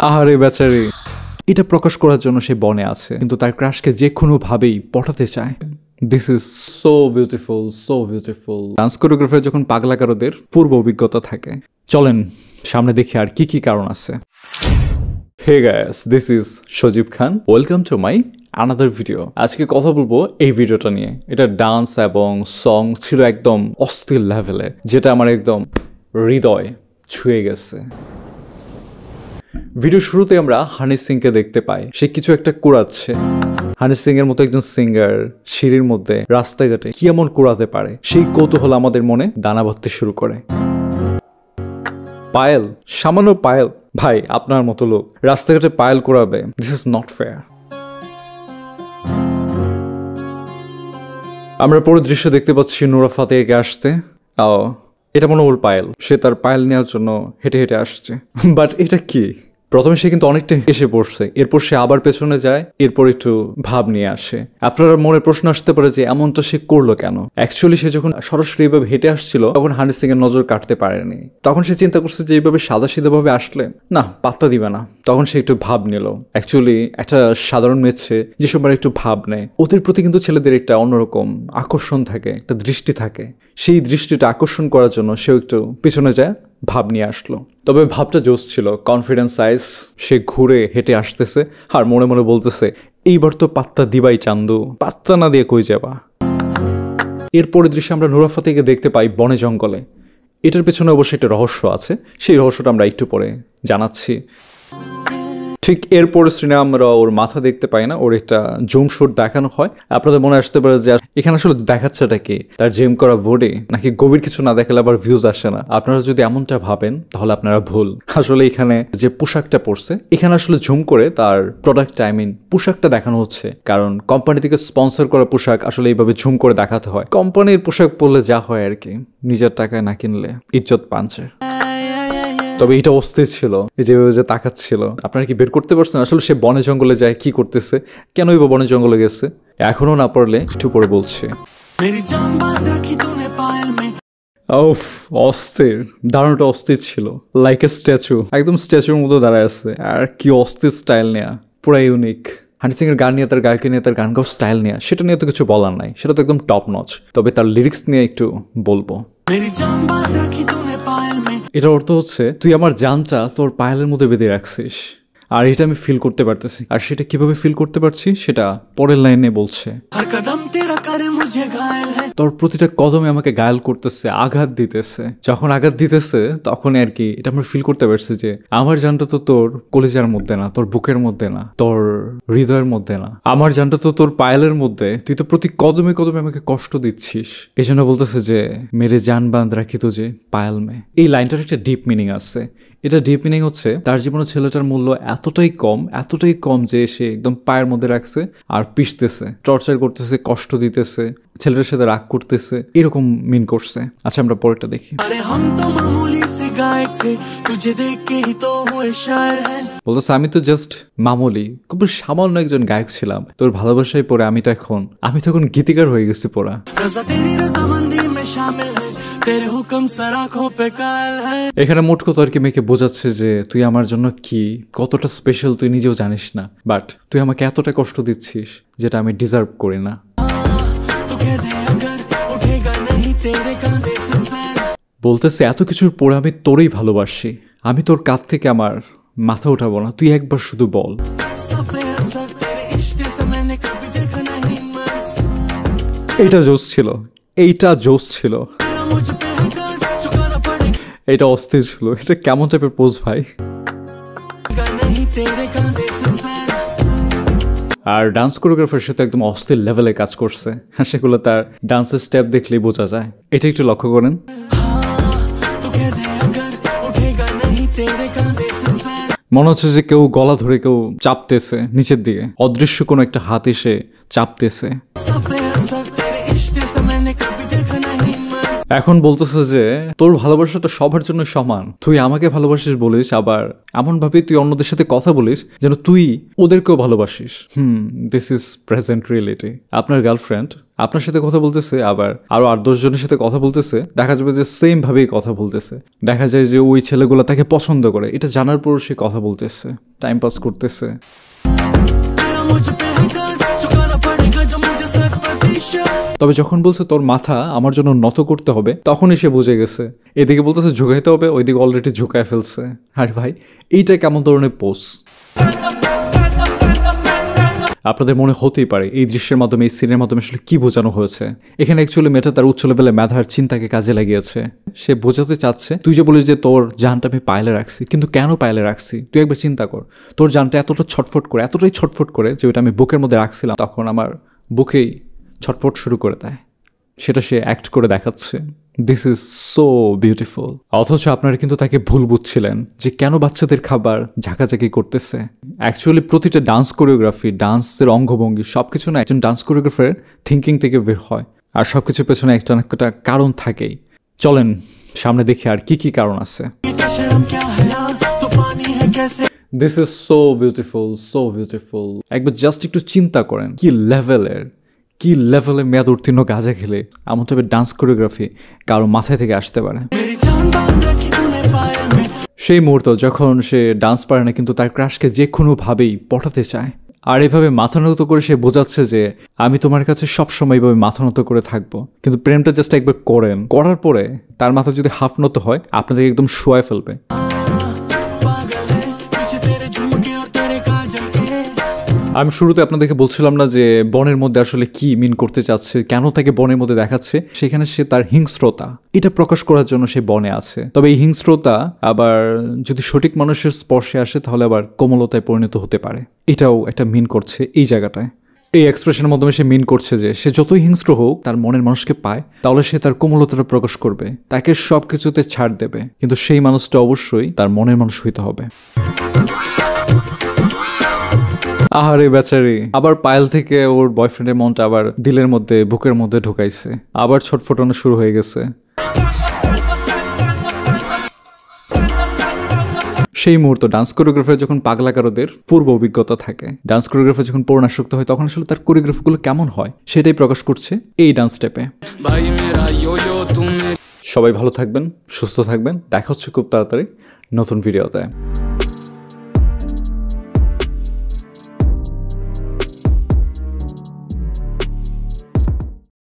আহারে বেচারি, এটা প্রকাশ করার জন্য সে বনে আছে, কিন্তু তার ক্রাশকে যে কোনোভাবেই পটাতে চায়। This is so beautiful, so beautiful. Dance choreographer যখন পাগলাকারদের পূর্ব অভিজ্ঞতা থাকে। চলেন সামনে দেখি আর কি কি কারণ আছে। Hey guys, this is Sajib Khan, welcome to my another video. আজকে কথা বলবো এই ভিডিওটা নিয়ে। এটা ডান্স এবং সং ছিল একদম অস্থির লেভেলের, যেটা আমার একদম হৃদয় ছুঁয়ে গেছে। ভিডিও শুরুতে আমরা হানি সিংকে দেখতে পাই, সে কিছু একটা কুড়াচ্ছে। হানি সিং এর মতো একজন সিঙ্গার সিঁড়ির মধ্যে রাস্তাঘাটে কি এমন কুড়াতে পারে, সেই কৌতূহল আমাদের মনে দানা বাঁধতে শুরু করে। পায়েল, সামান্য পায়েল, ভাই আপনার মতো লোক রাস্তাঘাটে পায়েল কুড়াবে, দিস ইজ নট ফেয়ার। আমরা পরে দৃশ্য দেখতে পাচ্ছি নুরা ফাতেহিকে আসতে। এটা মনে ওর পায়েল, সে তার পায়েল নেওয়ার জন্য হেঁটে হেঁটে আসছে। বাট এটা কি? প্রথমে সে কিন্তু অনেকটা এসে পড়ছে, এরপর সে আবার পেছনে যায়, এরপর একটু ভাব নিয়ে আসে। আপনার মনে প্রশ্ন আসতে পারে যে এমনটা সে করলো কেন। অ্যাকচুয়ালি সে যখন সরাসরি এইভাবে হেঁটে আসছিল তখন হানি সিং এর নজর কাটতে পারেনি। তখন সে চিন্তা করছে যে এইভাবে সাদা সিধা ভাবে আসলে না পাত্তা দিবে না, তখন সে একটু ভাব নিল। অ্যাকচুয়ালি একটা সাধারণ মেয়ে যেসব একটু ভাব নেয়, ওদের প্রতি কিন্তু ছেলেদের একটা অন্যরকম আকর্ষণ থাকে, একটা দৃষ্টি থাকে। সেই দৃষ্টিটা আকর্ষণ করার জন্য সেও একটু পিছনে যায়, ভাব নিয়ে আসলো। তবে ভাবটা জোস ছিল, কনফিডেন্স আইস। সে ঘুরে হেঁটে আসতেছে আর মনে মনে বলতেছে এইবার তো পাত্তা দিবাই চান্দু, পাত্তা না দিয়ে কই যাবা। এরপরে দৃশ্যে আমরা নুরা ফাতেহিকে দেখতে পাই বনে জঙ্গলে। এটার পেছনে অবশ্যই একটা রহস্য আছে, সেই রহস্যটা আমরা একটু পরে জানাচ্ছি। ঠিক এরপরে সিনে আমরা ওর মাথা দেখতে পাই না, ওর একটা জুম শুট দেখানো হয়। আপনাদের মনে আসতে পারে যে এখানে আসলে দেখাচ্ছেটা কি, তার জিম করা বডি, নাকি গভীর কিছু না দেখালে আবার ভিউজ আসে না। আপনারা যদি এমনটা ভাবেন তাহলে আপনারা ভুল। আসলে এখানে যে পোশাকটা পরছে, এখানে আসলে জুম করে তার প্রোডাক্ট পোশাকটা দেখানো হচ্ছে, কারণ কোম্পানি থেকে স্পন্সর করা পোশাক আসলে এইভাবে জুম করে দেখাতে হয়। কোম্পানির পোশাক পরলে যা হয় আর কি, নিজের টাকায় না কিনলে ইজ্জত পাঞ্চে। তবে এটা অস্থির ছিল, যেভাবে যে তাকাচ্ছিল। আপনারা কি বের করতে পারছেন আসলে সে বনে জঙ্গলে যায় কি করতেছে, কেনই বা বনে জঙ্গলে গেছে? এখনো না পারলে একটু পরে বলছে। অস্থির, দারুণটা অস্থির ছিল, লাইক এ স্ট্যাচু, একদম স্ট্যাচুর মতো দাঁড়ায় আছে। আর কি অস্থির স্টাইল নেয়া, পুরা ইউনিক। হানি সিং এর গান নিয়ে, তার গায়কে নিয়ে, তার গান গাও স্টাইল নিয়ে, সেটা নিয়ে তো কিছু বলার নাই, সেটা তো একদম টপ নচ। তবে তার লিরিক্স নিয়ে একটু বলবো। এটার অর্থ হচ্ছে তুই আমার জানটা তোর পায়েলের মধ্যে বেঁধে রাখছিস, আর এটা আমি ফিল করতে পারতেছি। আর সেটা কিভাবে ফিল করতে পারছি সেটা পরের লাইনে বলছে। তোর প্রতিটা কদমে আমাকে ঘায়েল করতেছে, আঘাত দিতেছে। যখন আঘাত দিতেছে তখন আর কি এটা আমরা ফিল করতে পারছি যে আমার জানটা তো তোর কলিজার মধ্যে না, তোর বুকের মধ্যে না, তোর হৃদয়ের মধ্যে না, আমার জানটা তো তোর পায়েলের মধ্যে। তুই তো প্রতি কদমে কদমে আমাকে কষ্ট দিচ্ছিস। এই জন্য বলতেছে যে মেরে জান বাঁধ রাখি তো যে পায়েল মে। এই লাইনটার একটা ডিপ মিনিং আছে। এটা ডিপ মিনিং হচ্ছে তার জীবনে ছেলেটার মূল্য এতটাই কম যে সে একদম পায়ের মধ্যে রাখছে আর পিষতেছে, টর্চার করতেছে, কষ্ট দিতেছে, ছেলেটার সাথে রাগ করতেছে, এরকম মিন করছে। আচ্ছা আমরা পরেরটা দেখি। বলতেছে আমি তো জাস্ট মামুলি, খুব সামান্য একজন গায়ক ছিলাম, তোর ভালোবাসায় পড়ে আমি তো এখন গীতিকার হয়ে গেছি পড়া। এখানে মোট কথা আর কি মেয়েকে বোঝাচ্ছে যে তুই আমার জন্য কি কতটা স্পেশাল তুই নিজেও জানিস না, বাট তুই আমাকে এতটা কষ্ট দিচ্ছিস যেটা আমি ডিজার্ভ করি না। বলতেছে এত কিছুর পরে আমি তোরই ভালোবাসি, আমি তোর কাছ থেকে আমার মাথা উঠাবো না, তুই একবার শুধু বল। এইটা জোস ছিল, এইটা জোস ছিল, এটা অস্থির ছিল। এটা কেমন টাইপের পোজ ভাই। আর ডান্স কোরিওগ্রাফার সাথে একদম অস্থির লেভেলে কাজ করছে, সেগুলো তার ডান্সের স্টেপ দেখলেই বোঝা যায়। এটা একটু লক্ষ্য করেন। মনে হচ্ছে যে কেউ গলা ধরে কেউ চাপতেছে নিচের দিকে, অদৃশ্য কোনো একটা হাত এসে চাপতেছে। এখন বলতেছে যে তোর ভালোবাসাটা সবার জন্য সমান, তুই আমাকে ভালোবাসিস বলিস, আবার এমন ভাবে তুই অন্যদের সাথে কথা বলিস যেন তুই ওদেরকেও ভালোবাসিস। This is present reality. আপনার গার্লফ্রেন্ড আপনার সাথে কথা বলতেছে, আবার আরো 8-10 জনের সাথে কথা বলতেছে, দেখা যাবে যে সেম ভাবেই কথা বলতেছে। দেখা যায় যে ওই ছেলেগুলো তাকে পছন্দ করে, এটা জানার পর সে কথা বলতেছে, টাইম পাস করতেছে। তবে যখন বলছে তোর মাথা আমার জন্য নত করতে হবে, তখনই সে বুঝে গেছে। এদিকে বলতেছে ঝুঁকাইতে হবে, ওইদিকে অলরেডি ঝুঁকায় ফেলছে। আর ভাই এইটা কেমন ধরনের পোস্ট? আপনাদের মনে হতেই পারে এই দৃশ্যের মাধ্যমে, এই সিনের মাধ্যমে আসলে কি বোঝানো হয়েছে। এখানে অ্যাকচুয়ালি মেয়েটা তার উচ্চ লেভেলে মেধার চিন্তাকে কাজে লাগিয়েছে। সে বোঝাতে চাচ্ছে, তুই যে বলিস যে তোর জানটা আমি পায়েলে রাখছি, কিন্তু কেন পায়েলে রাখছি তুই একবার চিন্তা কর। তোর জানটা এতটাই ছটফট করে যে ওটা আমি বুকের মধ্যে রাখছিলাম, তখন আমার বুকেই ছটফট শুরু করে দেয়। সেটা সে অ্যাক্ট করে দেখাচ্ছে। This is so beautiful. অথচ আপনারা কিন্তু তাকে ভুল বুঝছিলেন যে কেন বাচ্চাদের খাবার ঝাঁকাঝাঁকি করতেছে। অ্যাকচুয়ালি প্রতিটা ডান্স কোরিওগ্রাফি, ডান্সের অঙ্গভঙ্গি সবকিছু না একজন ডান্স কোরিওগ্রাফার থিঙ্কিং থেকে বের হয়, আর সবকিছুর পেছনে একটা না একটা কারণ থাকেই। চলেন সামনে দেখি আর কি কি কারণ আছে। This is so beautiful, so beautiful. একবার জাস্ট একটু চিন্তা করেন কি লেভেলে মেয়াদ উত্তীর্ণ গাঁজা খেলে এমন টাইপের ডান্স কোরিওগ্রাফি কারো মাথায় থেকে আসতে পারে। সেই মুহূর্ত যখন সে ডান্স পারে না, কিন্তু তার ক্রাশকে যে কোনোভাবেই পটাতে চায়, আর এভাবে মাথা নত করে সে বোঝাচ্ছে যে আমি তোমার কাছে সবসময় এইভাবে মাথা নত করে থাকবো। কিন্তু প্রেমটা জাস্ট একবার করার পরে তার মাথা যদি হাফ নত হয়, আপনাদের একদম শোয়ায় ফেলবে। আমি শুরুতে আপনাদেরকে বলছিলাম না যে বনের মধ্যে আসলে কি মিন করতে চাচ্ছে, কেন তাকে বনের মধ্যে দেখাচ্ছে। সেখানে সে তার হিংস্রতা এটা প্রকাশ করার জন্য সে বনে আছে। তবে এই হিংস্রতা আবার যদি সঠিক মানুষের স্পর্শে আসে, তাহলে আবার কোমলতায় পরিণত হতে পারে। এটাও একটা মিন করছে এই জায়গাটায়। এই এক্সপ্রেশনের মাধ্যমে সে মিন করছে যে সে যতই হিংস্র হোক, তার মনের মানুষকে পায়, তাহলে সে তার কোমলতাটা প্রকাশ করবে, তাকে সব কিছুতে ছাড় দেবে। কিন্তু সেই মানুষটা অবশ্যই তার মনের মানুষ হইতে হবে। আহারে বেচারি, আবার পায়েল থেকে ওর বয়ফ্রেন্ডের মনটা আবার দিলের মধ্যে, বুকের মধ্যে ঢুকাইছে, আবার ছটফটানো শুরু হয়ে গেছে। সেই মুহূর্ত ডান্স কোরিওগ্রাফার যখন পাগলাকারদের পূর্ব অভিজ্ঞতা থাকে, ডান্স কোরিওগ্রাফার যখন পূর্ণাসক্ত হয়, তখন আসলে তার কোরিওগ্রাফিগুলো কেমন হয় সেটাই প্রকাশ করছে এই ডান্স স্টেপে। সবাই ভালো থাকবেন, সুস্থ থাকবেন, দেখা হচ্ছে খুব তাড়াতাড়ি নতুন ভিডিওতে।